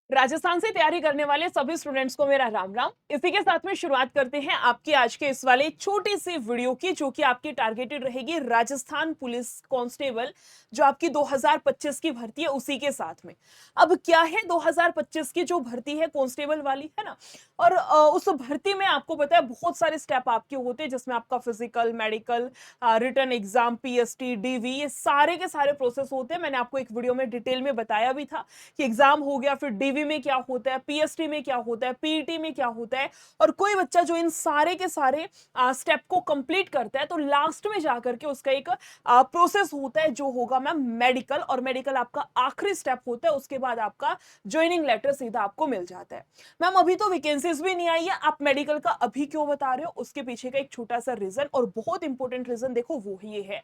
राजस्थान से तैयारी करने वाले सभी स्टूडेंट्स को मेरा राम राम। इसी के साथ में शुरुआत करते हैं आपकी आज के इस वाले छोटी सी वीडियो की, जो कि आपकी टारगेटेड रहेगी राजस्थान पुलिस कांस्टेबल, जो आपकी 2025 की भर्ती है उसी के साथ में। अब क्या है 2025 की जो भर्ती है कांस्टेबल वाली, है ना। और उस भर्ती में आपको पता है बहुत सारे स्टेप आपके होते हैं, जिसमें आपका physical, medical, written exam, PST, DV, ये सारे के सारे प्रोसेस होते हैं। मैंने आपको एक वीडियो में डिटेल में बताया भी था कि एग्जाम हो गया, फिर डीवी में क्या होता है, पीएसटी में क्या होता है, पीईटी में क्या होता है। और कोई बच्चा जो इन सारे के सारे स्टेप को कंप्लीट करता है, तो लास्ट में जाकर के उसका एक प्रोसेस होता है जो होगा मैम मेडिकल, और मेडिकल आपका आखिरी स्टेप होता है। उसके बाद आपका ज्वाइनिंग लेटर सीधा आपको मिल जाता है। मैम अभी तो वैकेंसीज भी नहीं आई है, आप मेडिकल का अभी क्यों बता रहे हो? उसके पीछे का एक छोटा सा रीजन, और बहुत इंपॉर्टेंट रीजन, देखो वो ये है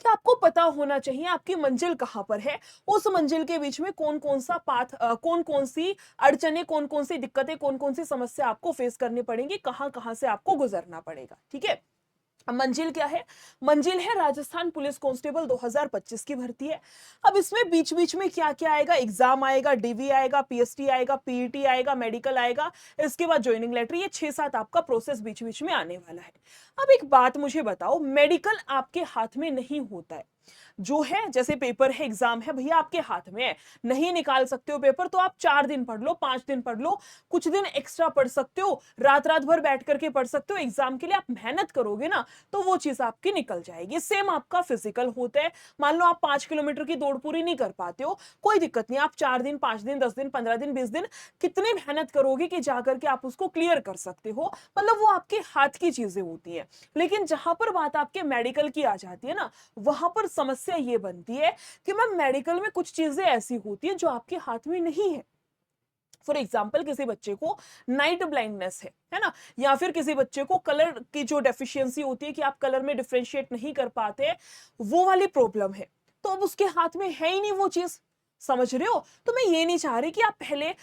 कि आपको पता होना चाहिए आपकी मंजिल कहां पर है। उस मंजिल के बीच में कौन कौन सा पाथ, कौन कौन सी अड़चने, कौन कौन सी दिक्कतें, कौन कौन सी समस्या आपको फेस करनी पड़ेगी, कहां कहां से आपको गुजरना पड़ेगा। ठीक है। अब मंजिल क्या है? मंजिल है राजस्थान पुलिस कांस्टेबल 2025 की भर्ती है। अब इसमें बीच बीच में क्या क्या आएगा? एग्जाम आएगा, डीवी आएगा, पीएसटी आएगा, पीईटी आएगा, मेडिकल आएगा, इसके बाद ज्वाइनिंग लेटर, ये 6-7 आपका प्रोसेस बीच बीच में आने वाला है। अब एक बात मुझे बताओ, मेडिकल आपके हाथ में नहीं होता है। जो है जैसे पेपर है, एग्जाम है, भैया आपके हाथ में है। नहीं निकाल सकते हो पेपर तो आप 4 दिन पढ़ लो, 5 दिन पढ़ लो, कुछ दिन एक्स्ट्रा पढ़ सकते हो, रात रात भर बैठ करके पढ़ सकते हो। एग्जाम के लिए आप मेहनत करोगे ना, तो वो चीज आपकी निकल जाएगी। सेम आपका फिजिकल होता है। मान लो आप 5 किलोमीटर की दौड़ पूरी नहीं कर पाते हो, कोई दिक्कत नहीं, आप 4 दिन, 5 दिन, 10 दिन, 15 दिन, 20 दिन कितनी मेहनत करोगे कि जाकर के आप उसको क्लियर कर सकते हो। मतलब वो आपके हाथ की चीजें होती है। लेकिन जहां पर बात आपके मेडिकल की आ जाती है ना, वहां पर समस्या ये बनती है कि मैम मेडिकल में कुछ चीजें ऐसी होती है जो आपके हाथ में नहीं है। फॉर एग्जाम्पल, किसी बच्चे को नाइट ब्लाइंडनेस है ना, या फिर किसी बच्चे को कलर की जो डेफिशिएंसी होती है कि आप कलर में डिफरेंशिएट नहीं कर पाते, वो वाली प्रॉब्लम है। तो अब उसके हाथ में है ही नहीं वो चीज। समझ रहे हो? तो मैं ये नहीं चाह रही कि आप पहले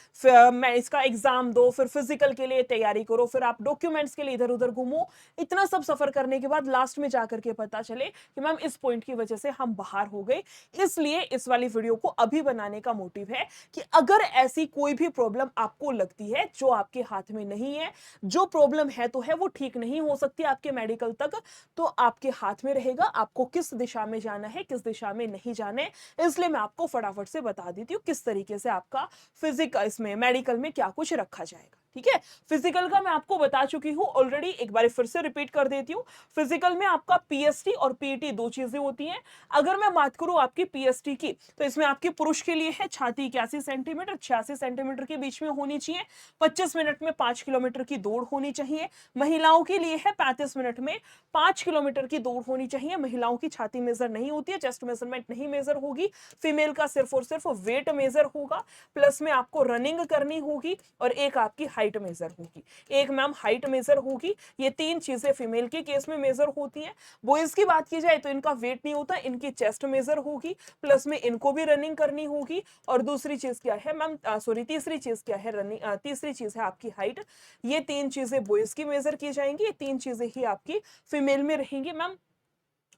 मैं इसका एग्जाम दो, फिर फिजिकल के लिए तैयारी करो, फिर आप डॉक्यूमेंट्स के लिए इधर उधर घूमो। इतना सब सफर करने के बाद लास्ट में जाकर के पता चले कि मैम इस पॉइंट की वजह से हम बाहर हो गए। इसलिए इस वाली वीडियो को अभी बनाने का मोटिव है कि अगर ऐसी कोई भी प्रॉब्लम आपको लगती है जो आपके हाथ में नहीं है, जो प्रॉब्लम है तो है, वो ठीक नहीं हो सकती आपके मेडिकल तक, तो आपके हाथ में रहेगा आपको किस दिशा में जाना है, किस दिशा में नहीं जाना है। इसलिए मैं आपको फटाफट से बता देती हूँ किस तरीके से आपका फिजिकल, इसमें मेडिकल में क्या कुछ रखा जाएगा। ठीक है। फिजिकल का मैं आपको बता चुकी हूं ऑलरेडी, एक बार फिर से रिपीट कर देती हूं। फिजिकल में आपका पीएसटी और पीईटी दो चीजें होती हैं। अगर मैं बात करूं आपकी पीएसटी की, तो इसमें आपके पुरुष के लिए है छाती 81 सेंटीमीटर 86 सेंटीमीटर के बीच में होनी चाहिए, 25 मिनट में 5 किलोमीटर की दौड़ होनी चाहिए। महिलाओं के लिए है 35 मिनट में 5 किलोमीटर की दौड़ होनी चाहिए। महिलाओं की छाती मेजर नहीं होती है, चेस्ट मेजरमेंट नहीं मेजर होगी, फीमेल का सिर्फ और सिर्फ वेट मेजर होगा, प्लस में आपको रनिंग करनी होगी, और एक आपकी हाइट मेजर होगी। एक मैम हाइट मेजर होगी। ये तीन चीजें फीमेल के केस में मेजर होती हैं। बॉयज की बात की जाए तो इनका वेट नहीं होता, इनकी चेस्ट मेजर होगी, प्लस में इनको भी रनिंग करनी होगी। और दूसरी चीज क्या है मैम, सॉरी, तीसरी चीज क्या है, रनिंग, तीसरी चीज है आपकी हाइट। ये तीन चीजें बॉयज की मेजर की जाएंगी, ये तीन चीजें ही आपकी फीमेल में रहेंगी मैम।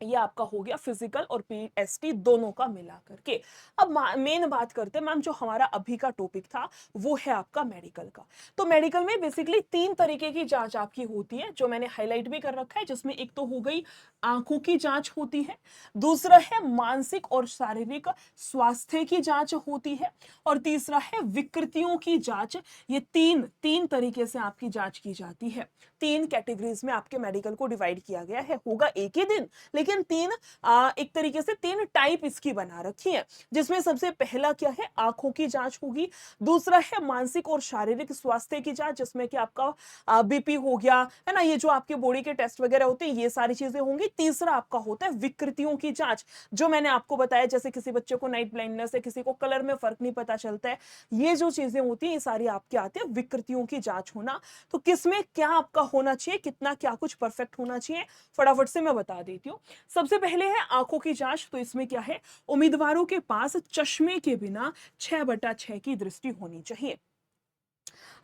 ये आपका हो गया फिजिकल और पीएसटी दोनों का मिला करके। अब मेन बात करते हैं मैम, जो हमारा अभी का टॉपिक था वो है आपका मेडिकल का। तो मेडिकल में बेसिकली 3 तरीके की जांच आपकी होती है, जो मैंने हाईलाइट भी कर रखा है, जिसमें एक तो हो गई आंखों की जांच होती है, दूसरा है मानसिक और शारीरिक स्वास्थ्य की जांच होती है, और तीसरा है विकृतियों की जांच। ये तीन तीन तरीके से आपकी जांच की जाती है। 3 कैटेगरीज में आपके मेडिकल को डिवाइड किया गया है। होगा एक ही दिन, लेकिन एक तरीके से 3 टाइप इसकी बना रखी है, जिसमें सबसे पहला क्या है, आंखों की जांच होगी। दूसरा है मानसिक और शारीरिक स्वास्थ्य की जांच, जिसमें कि आपका बीपी हो गया, है ना, ये जो आपके बॉडी के टेस्ट वगैरह होते हैं, ये सारी चीजें होंगी। तीसरा आपका होता है विकृतियों की जांच, जो मैंने आपको बताया, जैसे किसी बच्चे को नाइट ब्लाइंडनेस है, किसी को कलर में फर्क नहीं पता चलता है, ये जो चीजें होती हैं, ये सारी आपके आते हैं विकृतियों की जांच होना। तो किसमें क्या आपका होना चाहिए, कितना क्या कुछ परफेक्ट होना चाहिए, फटाफट से मैं बता देती हूँ। सबसे पहले है आंखों की जांच। तो इसमें क्या है, उम्मीदवारों के पास चश्मे के बिना 6/6 की दृष्टि होनी चाहिए।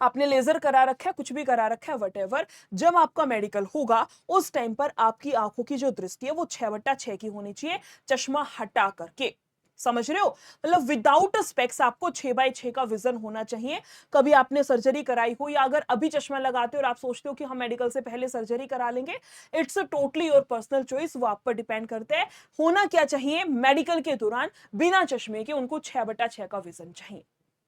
आपने लेजर करा रखा है, कुछ भी करा रखा है, वट, जब आपका मेडिकल होगा उस टाइम पर आपकी आंखों की जो दृष्टि है वो 6/6 की होनी चाहिए, चश्मा हटा करके। समझ रहे हो? मतलब विदाउट स्पेक्स आपको 6x6 का विजन होना चाहिए। कभी आपने सर्जरी कराई हो या अगर अभी चश्मा लगाते हो और आप सोचते हो कि हम मेडिकल से पहले सर्जरी करा लेंगे, it's totally your personal choice, वो आप पर डिपेंड करता है। होना क्या चाहिए, मेडिकल के दौरान बिना चश्मे के उनको 6/6 का विजन चाहिए।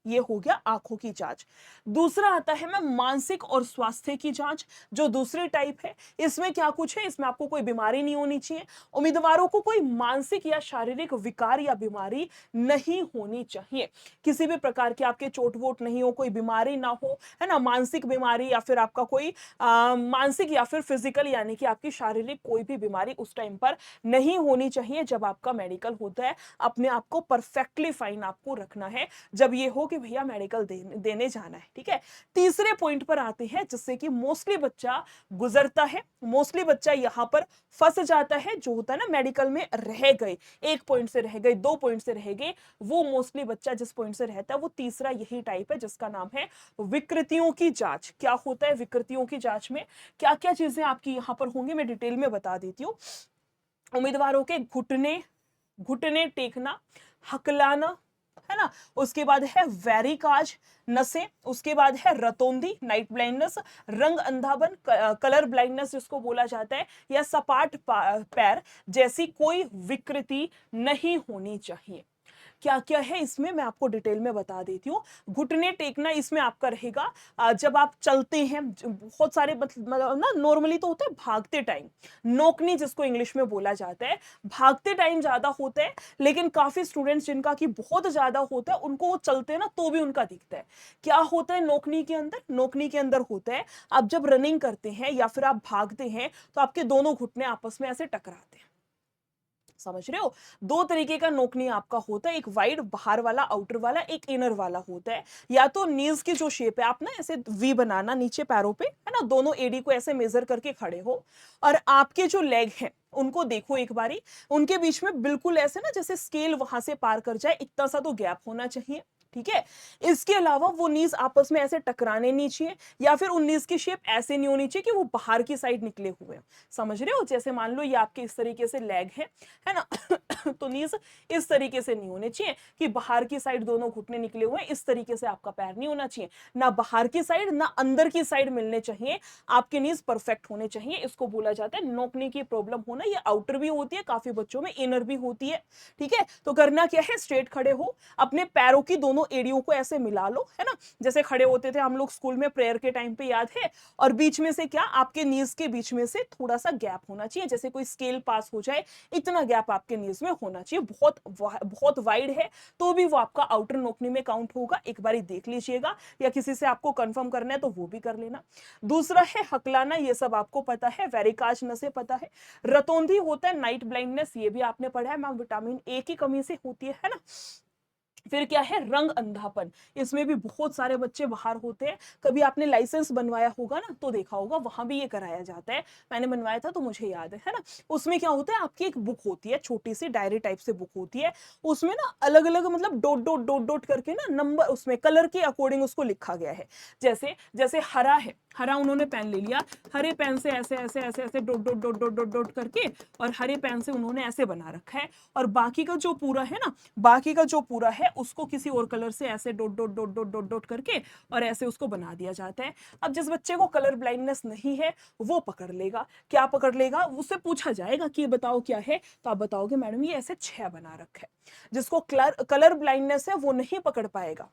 ये हो गया आंखों की जांच। दूसरा आता है मैं मानसिक और स्वास्थ्य की जांच, जो दूसरी टाइप है। इसमें क्या कुछ है, इसमें आपको कोई बीमारी नहीं होनी चाहिए, उम्मीदवारों को कोई मानसिक या शारीरिक विकार या बीमारी नहीं होनी चाहिए, किसी भी प्रकार की आपके चोट वोट नहीं हो, कोई बीमारी ना हो, है ना, मानसिक बीमारी या फिर आपका कोई मानसिक या फिर फिजिकल यानी कि आपकी शारीरिक कोई भी बीमारी उस टाइम पर नहीं होनी चाहिए जब आपका मेडिकल होता है। अपने आप को परफेक्टली फाइन आपको रखना है जब ये हो कि भैया मेडिकल देने जाना है, ठीक है। तीसरे पॉइंट पर आते हैं जिससे कि मोस्टली बच्चा गुजरता है, मोस्टली बच्चा यहां पर फंस जाता है, जो होता है ना मेडिकल में रह गए, 1 पॉइंट से रह गए, 2 पॉइंट से रह गए, वो मोस्टली बच्चा जिस पॉइंट से रहता है वो तीसरा यही टाइप है जिसका नाम है विकृतियों की जांच। क्या होता है विकृतियों की जांच में, क्या क्या चीजें आपकी यहां पर होंगी, मैं डिटेल में बता देती हूँ। उम्मीदवारों के घुटने घुटने टेकना, हकलाना, है ना, उसके बाद है वेरिकाज नसें, उसके बाद है रतौंधी नाइट ब्लाइंडनेस, रंग अंधापन कलर ब्लाइंडनेस जिसको बोला जाता है, या सपाट पैर जैसी कोई विकृति नहीं होनी चाहिए। क्या क्या है इसमें मैं आपको डिटेल में बता देती हूँ। घुटने टेकना इसमें आपका रहेगा जब आप चलते हैं, बहुत सारे मतलब ना नॉर्मली तो होता है भागते टाइम, नोकनी जिसको इंग्लिश में बोला जाता है, भागते टाइम ज्यादा होता है, लेकिन काफी स्टूडेंट्स जिनका कि बहुत ज्यादा होता है उनको वो चलते हैं ना तो भी उनका दिखता है। क्या होता है नोकनी के अंदर, नोकनी के अंदर होता है आप जब रनिंग करते हैं या फिर आप भागते हैं तो आपके दोनों घुटने आपस में ऐसे टकराते हैं, समझ रहे हो? 2 तरीके का नोकनी आपका होता है, एक वाइड बाहर वाला आउटर वाला, एक इनर वाला होता है। या तो नीज की जो शेप है आप ना ऐसे वी बनाना नीचे पैरों पे, है ना, दोनों एडी को ऐसे मेजर करके खड़े हो और आपके जो लेग हैं उनको देखो एक बारी, उनके बीच में बिल्कुल ऐसे ना जैसे स्केल वहां से पार कर जाए इतना सा तो गैप होना चाहिए, ठीक है। इसके अलावा वो नीज आपस में ऐसे टकराने नहीं चाहिए, या फिर उन नीज की शेप ऐसे नहीं होनी चाहिए कि वो बाहर की साइड निकले हुए हैं, समझ रहे हो? जैसे मान लो ये आपके इस तरीके से लेग है ना तो नीज इस तरीके से नहीं होने चाहिए कि बाहर की साइड दोनों घुटने निकले हुए हैं, इस तरीके से आपका पैर नहीं होना चाहिए, ना बाहर की साइड ना अंदर की साइड मिलने चाहिए, आपके नीज परफेक्ट होने चाहिए। इसको बोला जाता है नोकने की प्रॉब्लम होना। ये आउटर भी होती है काफी बच्चों में, इनर भी होती है, ठीक है। तो करना क्या है, स्ट्रेट खड़े हो, अपने पैरों की दोनों एड़ियों को ऐसे मिला लो, है ना, जैसे खड़े होते थे हम लोग स्कूल में प्रेयर के टाइम पे, याद है। और बीच में से क्या, आपके नीज के बीच में से थोड़ा सा गैप होना चाहिए, जैसे कोई स्केल पास हो जाए इतना गैप आपके नीज में होना चाहिए। बहुत बहुत वाइड है तो भी वो आपका आउटर नोकनी में काउंट होगा, एक बारी देख लीजिएगा, या किसी से आपको कंफर्म करना है तो वो भी कर लेना। दूसरा है हकलाना, ये सब आपको पता है, वेरिकाज नसें पता है। रतौंधी होता है नाइट ब्लाइंडनेस, ये भी आपने पढ़ा है मैम, विटामिन ए की कमी से होती है ना। फिर क्या है, रंग अंधापन, इसमें भी बहुत सारे बच्चे बाहर होते हैं। कभी आपने लाइसेंस बनवाया होगा ना तो देखा होगा, वहां भी ये कराया जाता है, मैंने बनवाया था तो मुझे याद है ना। उसमें क्या होता है, आपकी एक बुक होती है, छोटी सी डायरी टाइप से बुक होती है, उसमें ना अलग अलग मतलब डॉट डॉट डॉट डॉट करके ना नंबर उसमें कलर के अकॉर्डिंग उसको लिखा गया है। जैसे जैसे हरा है, हरा उन्होंने पेन ले लिया, हरे पेन से ऐसे ऐसे ऐसे ऐसे dot dot dot dot dot dot करके, और हरे पेन से उन्होंने ऐसे बना रखा है, और बाकी का जो पूरा है ना, बाकी का जो पूरा है उसको किसी और कलर से ऐसे dot dot dot dot dot dot करके और ऐसे उसको बना दिया जाता है। अब जिस बच्चे को कलर ब्लाइंडनेस नहीं है वो पकड़ लेगा, क्या पकड़ लेगा, उससे पूछा जाएगा कि ये बताओ क्या है, तो आप बताओगे मैडम ये ऐसे 6 बना रखा है। जिसको कलर ब्लाइंडनेस है वो नहीं पकड़ पाएगा,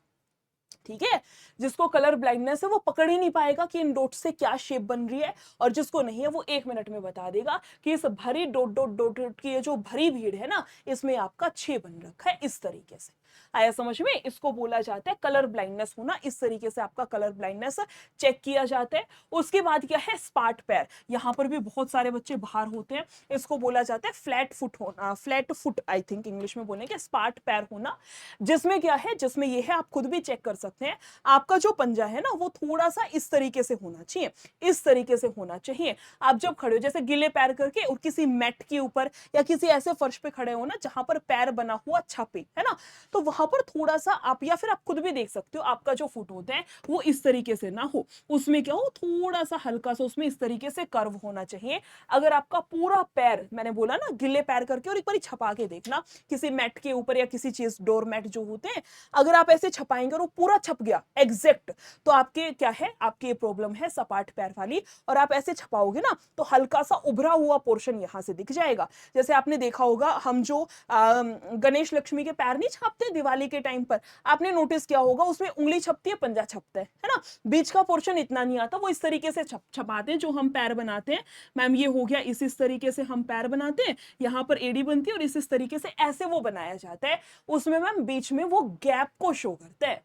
ठीक है। जिसको कलर ब्लाइंडनेस है वो पकड़ ही नहीं पाएगा कि इन डॉट से क्या शेप बन रही है, और जिसको नहीं है वो 1 मिनट में बता देगा कि इस भरी डॉट डॉट डॉट की ये जो भरी भीड़ है ना, इसमें आपका 6 बन रखा है, इस तरीके से। आया समझ में? इसको बोला जाता है कलर ब्लाइंडनेस होना, इस तरीके से आपका कलर ब्लाइंडनेस चेक किया जाता है। उसके बाद क्या है, स्पार्ट पैर, यहां पर भी बहुत सारे बच्चे बाहर होते हैं, इसको बोला जाता है फ्लैट फुट होना, flat foot I think English में बोलेंगे, स्पार्ट पैर होना। जिसमें क्या है, जिसमें ये है, आप खुद भी चेक कर सकते हैं, आपका जो पंजा है ना वो थोड़ा सा इस तरीके से होना चाहिए, इस तरीके से होना चाहिए। आप जब खड़े हो जैसे गिले पैर करके और किसी मैट के ऊपर या किसी ऐसे फर्श पे खड़े हो ना जहां पर पैर बना हुआ छापे, है ना, तो वहां पर थोड़ा सा आप, या फिर आप खुद भी देख सकते हो, आपका जो फुट होता है वो इस तरीके से ना हो, उसमें क्या हो, थोड़ा सा हल्का सा उसमें इस तरीके से कर्व होना चाहिए। अगर आपका पूरा पैर, मैंने बोला ना गिले पैर करके, और एक बार छपा के देखना किसी मैट के ऊपर या किसी चीज, डोर मैट जो होते हैं, अगर आप ऐसे छपाएंगे और वो पूरा छप गया एग्जैक्ट, तो आपके क्या है, आपकी ये प्रॉब्लम है सपाट पैर वाली। और आप ऐसे छपाओगे ना तो हल्का सा उभरा हुआ पोर्शन यहां से दिख जाएगा। जैसे आपने देखा होगा, हम जो गणेश लक्ष्मी के पैर नहीं छापते दिवाली के टाइम पर, आपने नोटिस किया होगा उसमें उंगली छपती है, पंजा छपता है ना, बीच का पोर्शन इतना नहीं आता, वो इस तरीके से छपाते हैं जो हम पैर बनाते हैं। मैम ये हो गया, इस तरीके से हम पैर बनाते हैं, यहाँ पर एडी बनती है और इस तरीके से ऐसे वो बनाया जाता है। उसमें मैम बीच में वो गैप को शो करता है।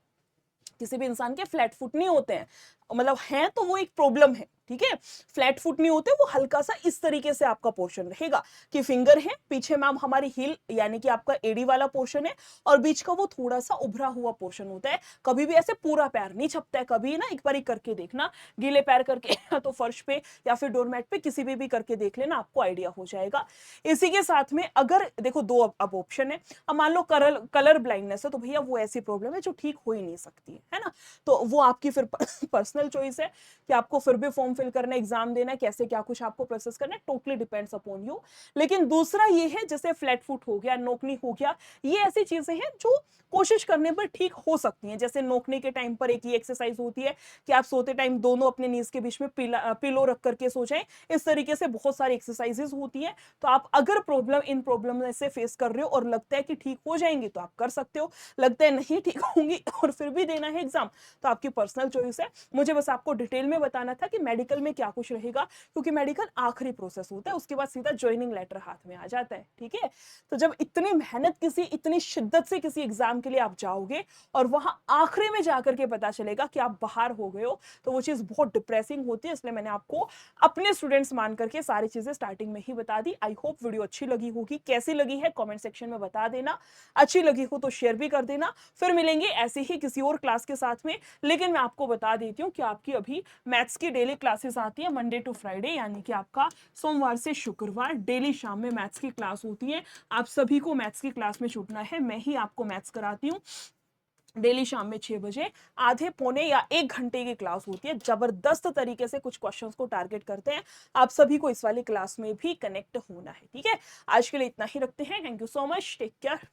किसी भी इंसान के फ्लैट फुट नहीं होते हैं, मतलब हैं तो वो एक प्रॉब्लम है, ठीक है। फ्लैट फुट नहीं होते, वो हल्का सा इस तरीके से आपका पोर्शन रहेगा कि फिंगर है, पीछे मैम हमारी हील यानी कि आपका एडी वाला पोर्शन है, और बीच का वो थोड़ा सा उभरा हुआ पोर्शन होता है। कभी भी ऐसे पूरा पैर नहीं छपता है, कभी ना एक बार करके देखना, गीले पैर करके या तो फर्श पे या फिर डोरमैट पे किसी भी करके देख लेना, आपको आइडिया हो जाएगा। इसी के साथ में अगर देखो दो अब ऑप्शन है, अब मान लो कलर ब्लाइंडनेस है, तो भैया वो ऐसी प्रॉब्लम है जो ठीक हो ही नहीं सकती है ना, तो वो आपकी फिर पर्सनल चॉइस है कि आपको फिर भी फॉर्म फिल करना, एग्जाम देना है, कैसे क्या कुछ आपको प्रोसेस करना है, टोटली डिपेंड्स अपॉन यू। लेकिन दूसरा ये है, जैसे फ्लैट फुट हो गया, नोकनी हो गया, ये ऐसी चीजें हैं जो कोशिश करने पर ठीक हो सकती हैं। जैसे नोकने के टाइम पर एक ये एक्सरसाइज होती है कि आप सोते टाइम दोनों अपने नीज के बीच में पिलो रख करके सो जाएं। इस तरीके से बहुत सारी एक्सरसाइजेस होती हैं। तो आप अगर इन प्रॉब्लम से फेस कर रहे हो और लगता है कि ठीक हो जाएंगी तो आप कर सकते हो, लगता है नहीं ठीक होंगी और फिर भी देना है एग्जाम, तो आपकी पर्सनल चॉइस है। मुझे बस आपको डिटेल में बताना था कि मेडिकल में क्या कुछ रहेगा, क्योंकि मेडिकल आखिरी प्रोसेस होता है, उसके बाद सीधा ज्वाइनिंग लेटर हाथ में आ जाता है, ठीक है। तो जब इतनी मेहनत किसी, इतनी शिद्दत से किसी एग्जाम के लिए आप जाओगे और वहां आखिरी में जाकर के पता चलेगा कि आप बाहर हो गए हो, तो वो चीज बहुत डिप्रेसिंग होती है। इसलिए मैंने आपको अपने स्टूडेंट्स मान करके सारी चीजें स्टार्टिंग में ही बता दी। आई होप वीडियो अच्छी लगी होगी, कैसी लगी है कमेंट सेक्शन में बता देना, अच्छी लगी हो तो शेयर भी कर देना। फिर मिलेंगे ऐसे ही किसी और क्लास के साथ में। लेकिन मैं आपको बता देती हूँ कि आपकी अभी मैथ्स की डेली क्लासेस आती है मंडे टू फ्राइडे, यानी कि आपका सोमवार से शुक्रवार डेली शाम में मैथ्स की क्लास होती है। आप सभी को मैथ्स की क्लास में छूटना है, मैं ही आपको मैथ्स कराती हूँ। डेली शाम में 6 बजे आधे पौने या 1 घंटे की क्लास होती है। जबरदस्त तरीके से कुछ क्वेश्चंस को टारगेट करते हैं। आप सभी को इस वाली क्लास में भी कनेक्ट होना है, ठीक है। आज के लिए इतना ही रखते हैं। Thank you so much, take care.